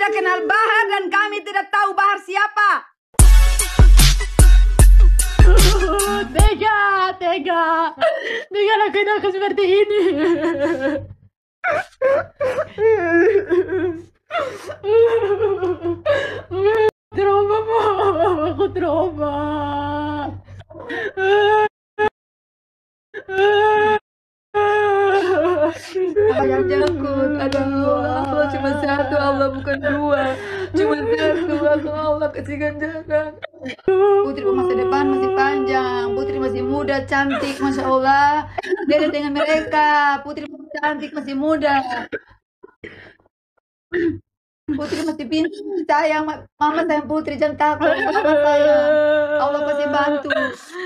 tidak kenal Bahar dan kami tidak tahu Bahar siapa. Tega lakuin aku seperti ini. Trauma mo, aku trauma. Jangan takut, ada Allah cuma satu, Allah bukan dua, cuma satu, Allah kasih ganjaran. Putri masa depan masih panjang, Putri masih muda, cantik, Masya Allah. Beda dengan mereka, Putri masih cantik, masih muda. Putri masih pintar, sayang, mama sayang Putri, jangan takut, mama sayang. Allah pasti bantu.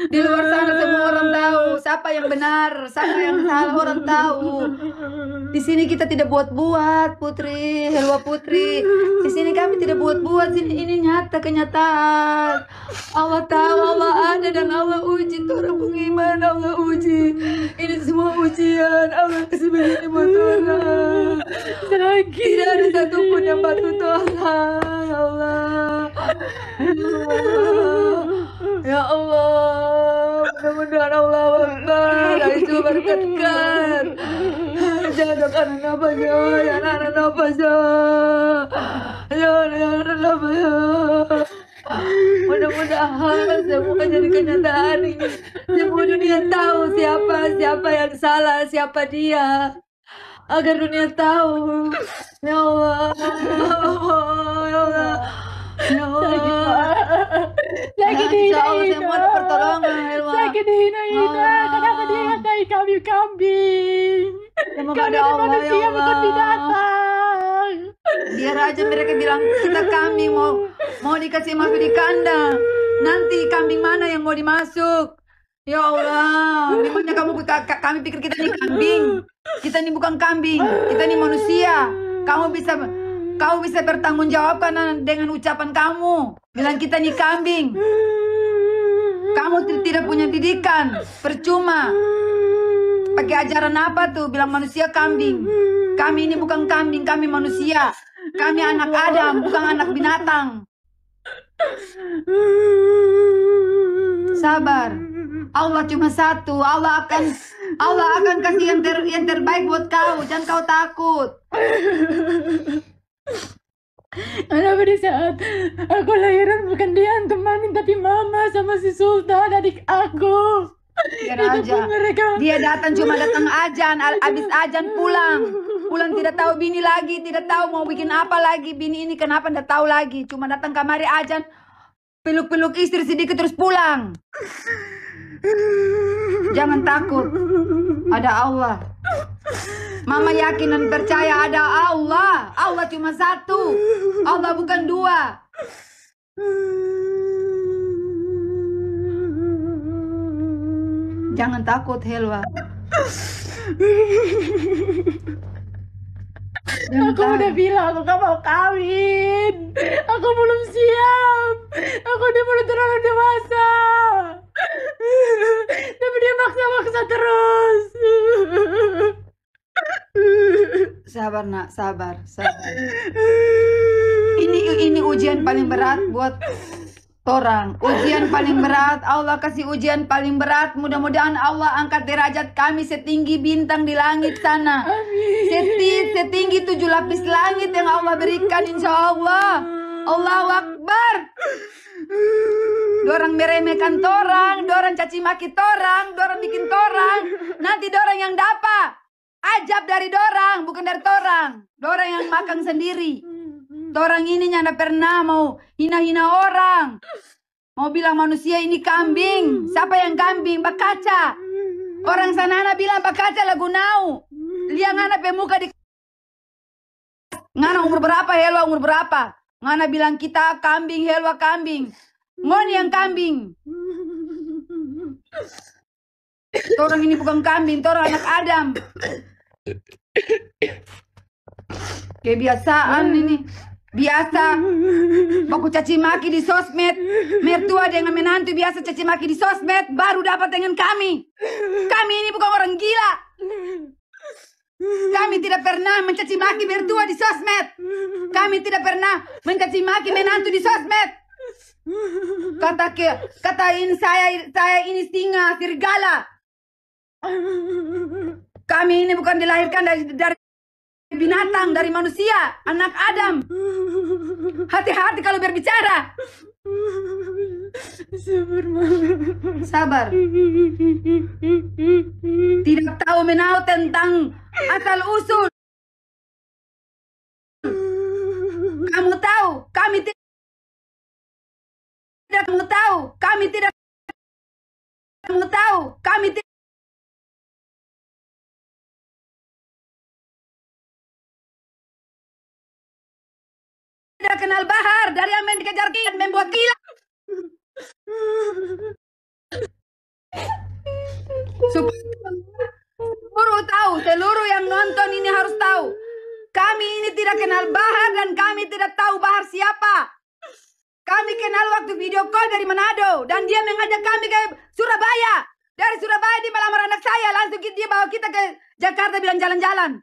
Di luar sana semua orang tahu siapa yang benar, siapa yang salah, orang tahu. Di sini kita tidak buat-buat, Putri, Helwa Putri. Di sini kami tidak buat-buat, ini nyata kenyataan. Allah tahu, Allah ada dan Allah uji orang beriman, Allah uji. Ini semua ujian, Allah kasih begini buat orang. Tidak ada satupun yang bantu Tuhan, ya Allah. Ya Allah, mudah-mudahan Allah Akbar, itu berkatkan. Jangan anak apa ya, anak apa ya, anak apa ya. Mudah-mudahan semua jadi kenyataan ini. Semua dunia tahu siapa yang salah, siapa dia. Agar dunia tahu. Ya Allah, ya Allah, ya Allah. Sakit Insya Allah semua ada pertolongan, Helwa. Sakit hina. Kenapa dia ngatai kami kambing? Semoga Kami ada Allah, ya manusia bukan Allah. binatang. Biar aja mereka bilang kita kambing mau dikasih masuk di kandang. Nanti kambing mana yang mau dimasuk? Ya Allah, memangnya kami pikir kita ini kambing? Kita ini bukan kambing, kita ini manusia. Kau bisa bertanggungjawabkan dengan ucapan kamu. Bilang kita ini kambing. Kamu tidak punya didikan, percuma. Pakai ajaran apa tuh? Bilang manusia kambing. Kami ini bukan kambing, kami manusia. Kami anak Adam, bukan anak binatang. Sabar. Allah cuma satu. Allah akan kasih yang terbaik buat kau. Jangan kau takut. Kenapa di saat aku lahiran bukan dia yang temanin, tapi mama sama si Sultan adik aku. Biar aja. Dia cuma datang ajan, habis ajan pulang. Pulang tidak tahu bini lagi, tidak tahu mau bikin apa lagi. Bini ini kenapa tidak tahu lagi. Cuma datang kamari ajan, peluk-peluk istri sedikit terus pulang. Jangan takut, ada Allah. Mama yakin dan percaya ada Allah. Allah cuma satu, Allah bukan dua. Jangan takut, Helwa. Aku udah bilang aku gak mau kawin. Aku belum siap. Aku udah belum terlalu dewasa. Tapi dia maksa-maksa terus. Sabar nak, sabar. Ini ujian paling berat buat orang. Ujian paling berat, Allah kasih ujian paling berat. Mudah-mudahan Allah angkat derajat kami setinggi bintang di langit sana. Setinggi 7 lapis langit yang Allah berikan, insya Allah. Allahu Akbar. Dorang meremehkan torang, dorang caci maki torang, dorang bikin torang. Nanti dorang yang dapat. Ajab dari dorang, bukan dari torang. Dorang yang makan sendiri. Dorang ini nyanda pernah mau hina-hina orang. Mau bilang manusia ini kambing. Siapa yang kambing? Bakaca. Orang sana bilang bakaca lagu nau. Liang anak pemuka di... Ngana umur berapa, Helwa umur berapa? Ngana bilang kita kambing, Helwa kambing. Ngon yang kambing. Orang ini bukan kambing, orang anak Adam. Kebiasaan ini. Biasa baku caci maki di sosmed. Mertua dengan menantu biasa caci maki di sosmed, baru dapat dengan kami. Kami ini bukan orang gila. Kami tidak pernah mencaci maki mertua di sosmed. Kami kami tidak pernah mencaci maki menantu di sosmed. Katain saya ini singa, serigala. Kami ini bukan dilahirkan dari binatang, dari manusia, anak Adam. Hati-hati kalau berbicara. Sabar. Tidak tahu menau tentang asal usul. Kamu tahu, kami tidak tahu, kami tidak tahu, kami tidak kenal Bahar dari yang dikejar dan membuat gila. Seluruh yang nonton ini harus tahu. Kami ini tidak kenal Bahar dan kami tidak tahu Bahar siapa. Kami kenal waktu video call dari Manado dan dia mengajak kami ke Surabaya. Dari Surabaya dia melamar anak saya, langsung dia bawa kita ke Jakarta bilang jalan-jalan.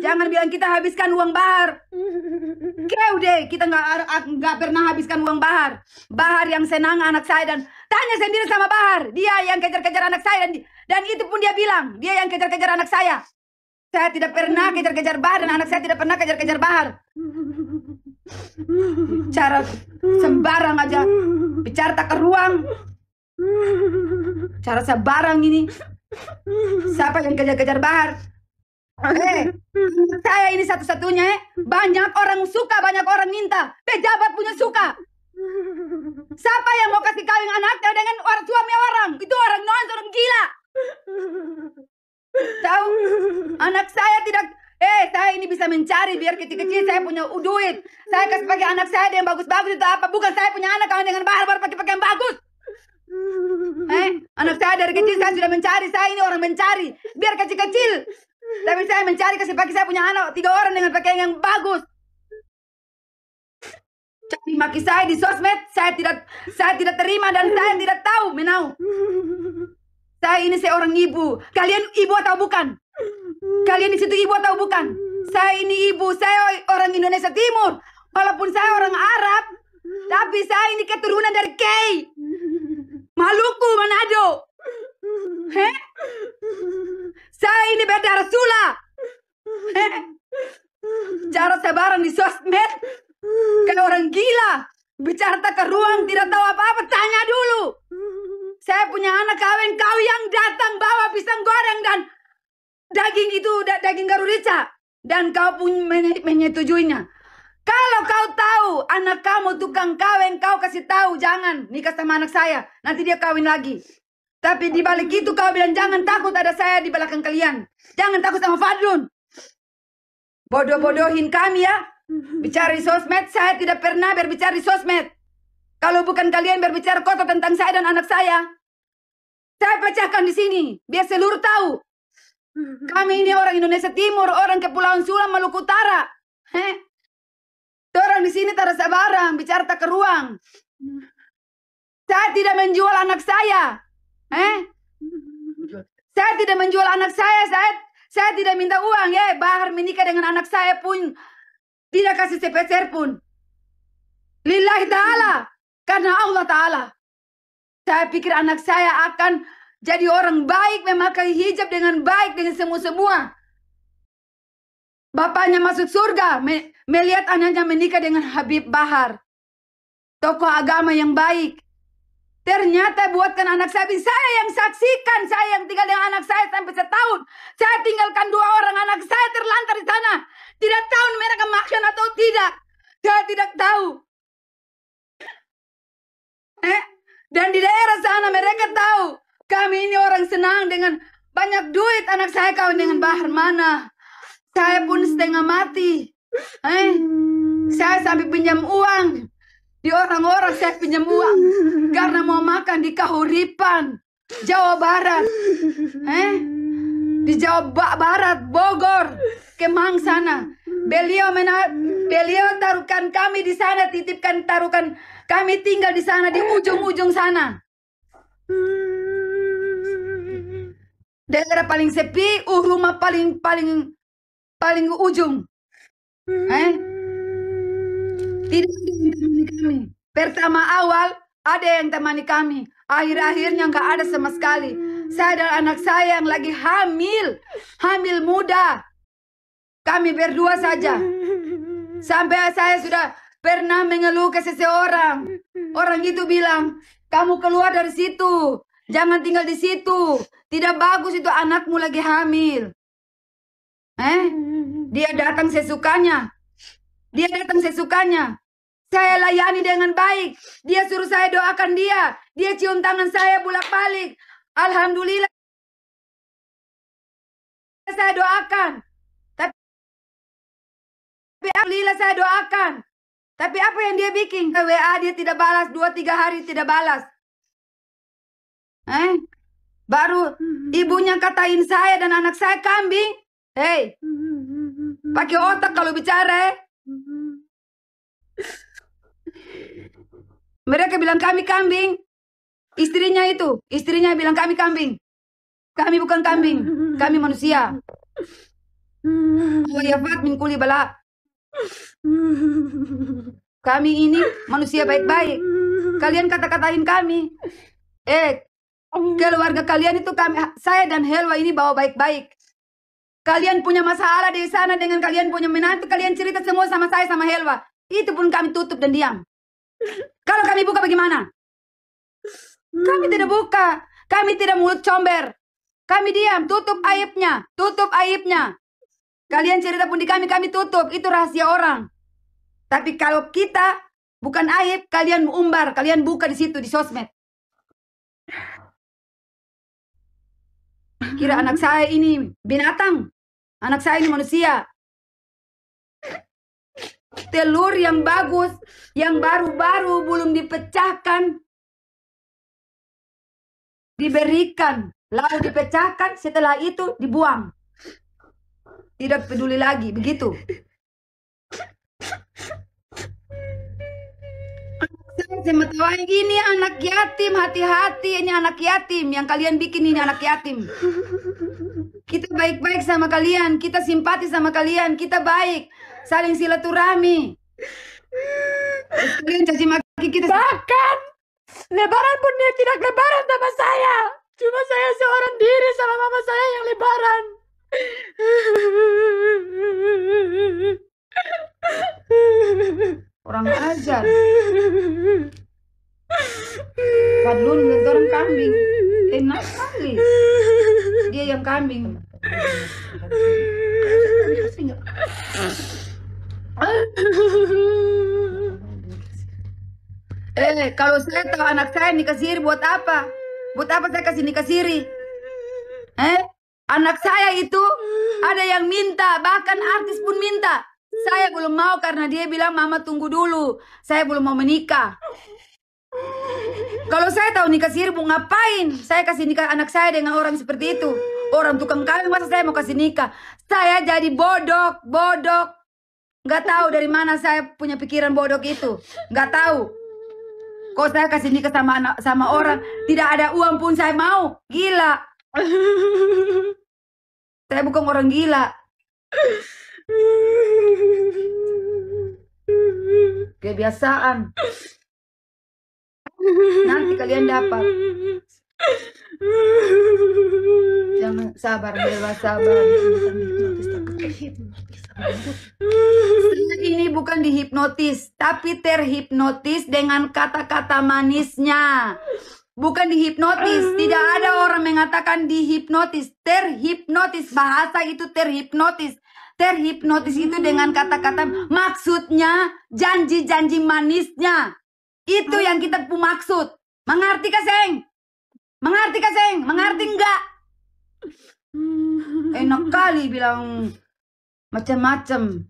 Jangan bilang kita habiskan uang Bahar. Kau deh, kita nggak pernah habiskan uang Bahar. Bahar yang senang anak saya dan tanya sendiri sama Bahar. Dia yang kejar-kejar anak saya dan itu pun dia bilang dia yang kejar-kejar anak saya. Saya tidak pernah kejar-kejar Bahar dan anak saya tidak pernah kejar-kejar Bahar. Cara sembarang aja bicara tak ke ruang. Cara sembarang ini. Siapa yang kejar-kejar Bahar? Saya ini satu-satunya. Banyak orang suka, banyak orang minta. Pejabat punya suka. Siapa yang mau kasih kawin anaknya dengan orang suami orang? Itu orang nonton, orang gila. Tahu? Anak saya tidak. Saya ini bisa mencari biar kecil-kecil saya punya duit. Saya kasih pakai anak saya yang bagus-bagus itu apa? Bukan saya punya anak kawin dengan Bahar baru pakai pakaian bagus. Anak saya dari kecil saya sudah mencari. Saya ini orang mencari. Biar kecil-kecil. Tapi saya mencari kasih pakai saya punya anak 3 orang dengan pakaian yang bagus. Caci maki saya di sosmed saya tidak terima dan saya tidak tahu menau. Saya ini seorang ibu. Kalian ibu atau bukan? Kalian di situ ibu atau bukan? Saya ini ibu. Saya orang Indonesia Timur. Walaupun saya orang Arab, tapi saya ini keturunan dari Kei, Maluku, Manado. Saya ini berdarah Sula. Cara sebaran di sosmed kayak orang gila. Bicara tak ke ruang, tidak tahu apa-apa, tanya dulu. Saya punya anak kawin, kau yang datang bawa pisang goreng dan daging itu, daging garurica. Dan kau pun menyetujuinya. Kalau kau tahu anak kamu tukang kawin, kau kasih tahu jangan nikah sama anak saya. Nanti dia kawin lagi. Tapi di balik itu kau bilang jangan takut ada saya di belakang kalian. Jangan takut sama Fadlun. Bodoh-bodohin kami ya. Bicara di sosmed, saya tidak pernah berbicara di sosmed. Kalau bukan kalian berbicara kotor tentang saya dan anak saya pecahkan di sini biar seluruh tahu. Kami ini orang Indonesia Timur, orang Kepulauan Sula, Maluku Utara. Orang di sini tak ada sabarang, bicara tak ke ruang. Saya tidak menjual anak saya. Saya tidak menjual anak saya. Saya tidak minta uang ya. Bahar menikah dengan anak saya pun tidak kasih sepeser pun. Lillahi ta'ala. Karena Allah Ta'ala. Saya pikir anak saya akan jadi orang baik, memakai hijab dengan baik, dengan semua-semua. Bapaknya masuk surga, melihat anaknya menikah dengan Habib Bahar. Tokoh agama yang baik. Ternyata buatkan anak saya yang saksikan, saya yang tinggal dengan anak saya sampai setahun. Saya tinggalkan 2 orang anak saya terlantar di sana. Tidak tahu mereka makan atau tidak. Saya tidak tahu. Dan di daerah sana mereka tahu. Kami ini orang senang dengan banyak duit. Anak saya kawin dengan Bahar mana. Saya pun setengah mati. Saya sampai pinjam uang. Di orang-orang saya pinjam uang. Karena mau makan di Kahuripan, Jawa Barat. Di Jawa Barat, Bogor, Kemang sana. Beliau taruhkan kami di sana, taruhkan kami tinggal di sana, di ujung-ujung sana. Daerah paling sepi, rumah paling ujung. Tidak ada yang temani kami. Pertama awal ada yang temani kami. Akhir-akhirnya nggak ada sama sekali. Saya dan anak saya yang lagi hamil muda. Kami berdua saja. Sampai saya sudah pernah mengeluh ke seseorang. Orang itu bilang, kamu keluar dari situ. Jangan tinggal di situ. Tidak bagus itu, anakmu lagi hamil. Dia datang sesukanya. Saya layani dengan baik. Dia suruh saya doakan dia. Dia cium tangan saya bolak-balik. Alhamdulillah saya doakan. Alhamdulillah saya doakan. Tapi apa yang dia bikin? WA dia tidak balas, 2-3 hari tidak balas. Baru ibunya katain saya dan anak saya kambing. Hei, pakai otak kalau bicara. Mereka bilang kami kambing. Istrinya bilang kami kambing. Kami bukan kambing, kami manusia. Wayafat min kuli bala. Kami ini manusia baik-baik. Kalian kata-katain kami. Keluarga kalian itu saya dan Helwa ini bawa baik-baik. Kalian punya masalah di sana dengan kalian punya menantu, kalian cerita semua sama saya sama Helwa. Itu pun kami tutup dan diam. Kalau kami buka bagaimana? Kami tidak buka. Kami tidak mulut comber. Kami diam, tutup aibnya. Kalian cerita pun di kami tutup. Itu rahasia orang. Tapi kalau kita bukan aib, kalian umbar, kalian buka di situ di sosmed. Kira anak saya ini binatang. Anak saya ini manusia. Telur yang bagus, yang baru-baru belum dipecahkan, diberikan, lalu dipecahkan, setelah itu dibuang. Tidak peduli lagi, begitu. Saya tahu ini anak yatim, hati-hati, ini anak yatim. Yang kalian bikin ini anak yatim. Kita baik-baik sama kalian, kita simpati sama kalian, kita baik. Saling silaturahmi. Kalian caci maki kita. Bahkan lebaran pun dia tidak lebaran sama saya. Cuma saya seorang diri sama mama saya yang lebaran. Orang ajar. Fadlun lihat orang kambing. Enak sekali. Dia yang kambing. Kalau saya tahu anak saya nikah siri buat apa? Buat apa saya kasih nikah siri? Anak saya itu ada yang minta, bahkan artis pun minta. Saya belum mau karena dia bilang mama tunggu dulu. Saya belum mau menikah. Kalau saya tahu nikah siri mau ngapain? Saya kasih nikah anak saya dengan orang seperti itu. Orang tukang kawin masa saya mau kasih nikah? Saya jadi bodoh. Nggak tahu dari mana saya punya pikiran bodoh itu. Nggak tahu. Kok saya kasih nikah sama orang, tidak ada uang pun saya mau. Gila. Saya bukan orang gila. Kebiasaan. Nanti kalian dapat. Jangan sabar, sabar. Ini bukan dihipnotis, tapi terhipnotis dengan kata-kata manisnya. Bukan dihipnotis. Tidak ada orang mengatakan dihipnotis. Terhipnotis. Bahasa itu terhipnotis. Terhipnotis itu dengan kata-kata maksudnya janji-janji manisnya. Itu yang kita maksud. Mengerti kah, Seng? Mengerti kah, Seng? Mengerti enggak? Enak kali bilang macam-macam.